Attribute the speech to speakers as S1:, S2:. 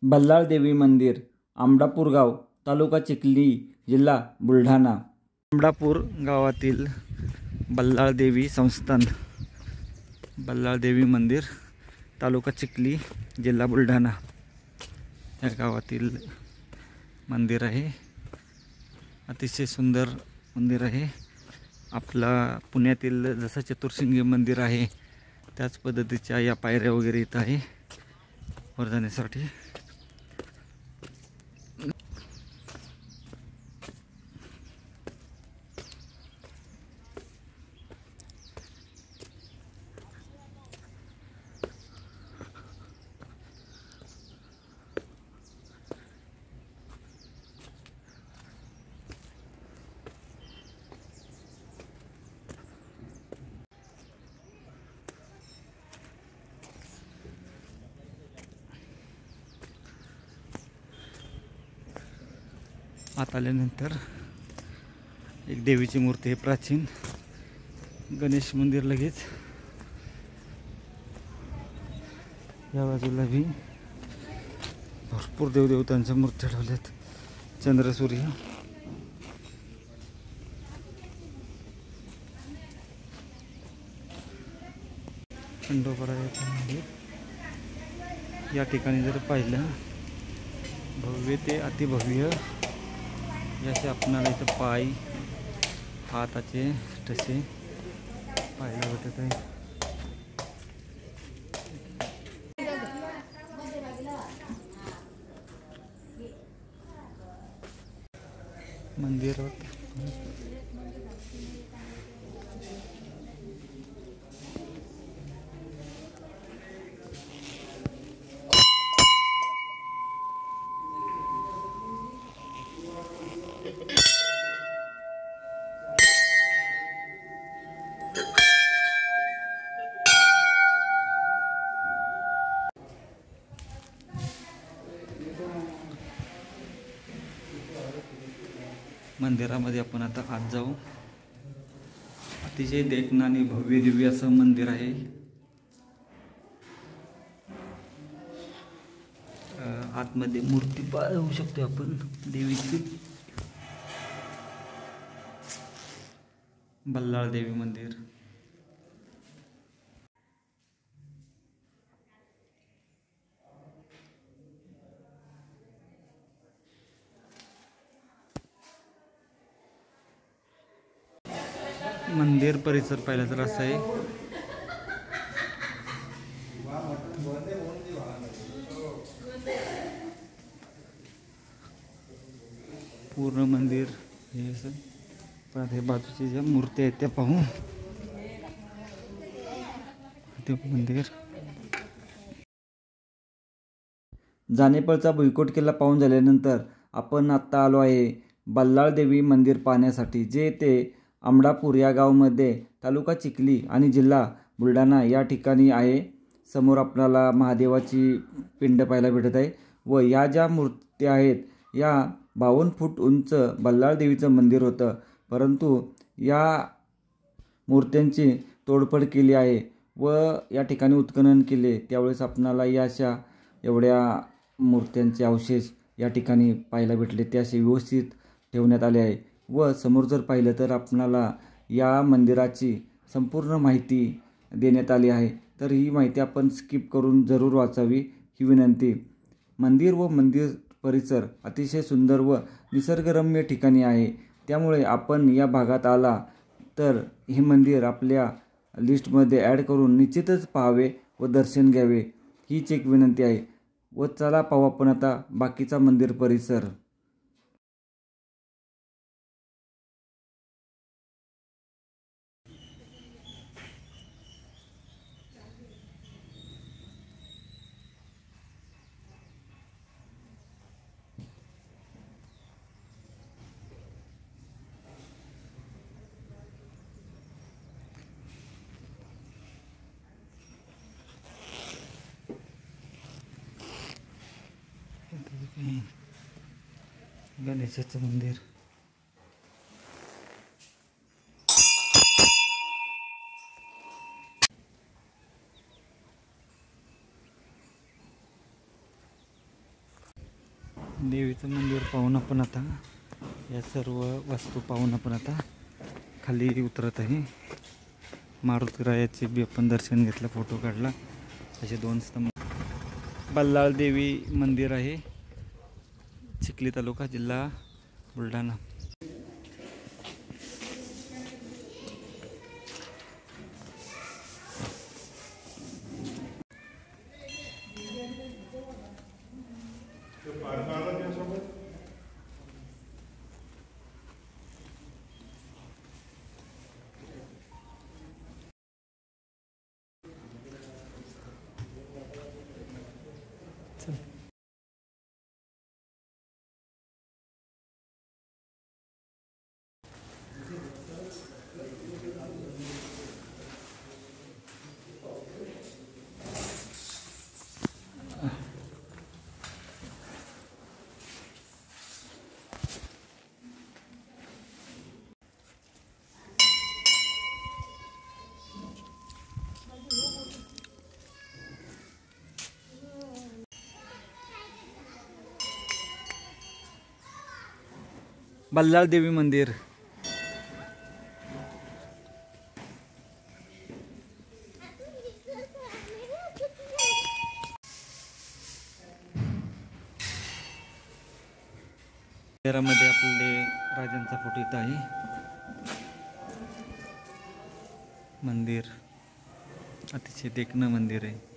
S1: बल्लाळ देवी मंदिर, आमडापूर गाव, तालुका चिखली, जिल्हा बुलढाणा। आमडापूर गावातील बल्लाळ देवी संस्थान, बल्लाळ देवी मंदिर, तालुका चिखली, जिल्हा बुलढाणा या गावातील मंदिर आहे। अतिशय सुंदर मंदिर आहे। आपला पुण्यातील जसं चतुर्शिंगी मंदिर आहे त्याच पद्धतीच्या या पायऱ्या वगैरे इथं आहे वर जाण्यासाठी। आत आल्यानंतर एक देवीची मूर्ती आहे प्राचीन, गणेश मंदिर लगेच या बाजूला भी भरपूर देवदेवतांच्या मूर्त्या ठेवल्यात। चंद्र सूर्य, खंडोबा या ठिकाणी जर पाहिलं भव्य ते अतिभव्य जसे आपणाला इथं पाय हाताचे तसे पाहायला भेटत आहे। मंदिरात मंदिरामध्ये आपण आता आत जाऊ। अतिशय देखणं आणि भव्य दिव्य असं मंदिर आहे। आतमध्ये मूर्ती पाहू शकतो आपण देवीची। बल्लाळ देवी मंदिर, मंदिर परिसर पाहिला तर असं आहे। पूर्ण मंदिर हे असं, पण हे बाजूचे ज्या मूर्त्या आहेत त्या पाहू। ते मंदिर जानेपळचा भुईकोट किल्ला पाहून झाल्यानंतर आपण आत्ता आलो आहे बल्लाळ देवी मंदिर पाहण्यासाठी, जे ते आमडापूर या गावामध्ये तालुका चिखली आणि जिल्हा बुलढाणा या ठिकाणी आहे। समोर आपल्याला महादेवाची पिंड पाहायला भेटत आहे व या ज्या मूर्त्या आहेत या 52 फूट उंच बल्लाळ देवीचं मंदिर होतं, परंतु या मूर्त्यांची तोडफोड केली आहे व या ठिकाणी उत्खनन केले। त्यावेळेस आपणाला या अशा एवढ्या मूर्त्यांचे अवशेष या ठिकाणी पाहायला भेटले, ते असे व्यवस्थित ठेवण्यात आले आहे। व समोर जर पाहिलं तर आपणाला या मंदिराची संपूर्ण माहिती देण्यात आली आहे, तर ही माहिती आपण स्किप करून जरूर वाचावी ही विनंती। मंदिर व मंदिर परिसर अतिशय सुंदर व निसर्गरम्य ठिकाणी आहे, त्यामुळे आपण या भागात आला तर हे मंदिर आपल्या लिस्टमध्ये ॲड करून निश्चितच पाहावे व दर्शन घ्यावे हीच एक विनंती आहे। व चला पाहू आपण आता बाकीचा मंदिर परिसर। गणेशाचं मंदिर, देवीचं मंदिर पाहून आपण आता या सर्व वस्तू पाहून आपण आता खाली उतरत आहे. मारुतीरायाचे बी आपण दर्शन घेतलं, फोटो काढला. असे 2 स्तंभ. बल्लाळ देवी मंदिर आहे, चिखली तालुका, जिल्हा बुलढाणा. बल्लाळ देवी मंदिर. मंदिरामध्ये आपले राजांचा फोटो इथं आहे. मंदिर अतिशय देखणं मंदिर आहे.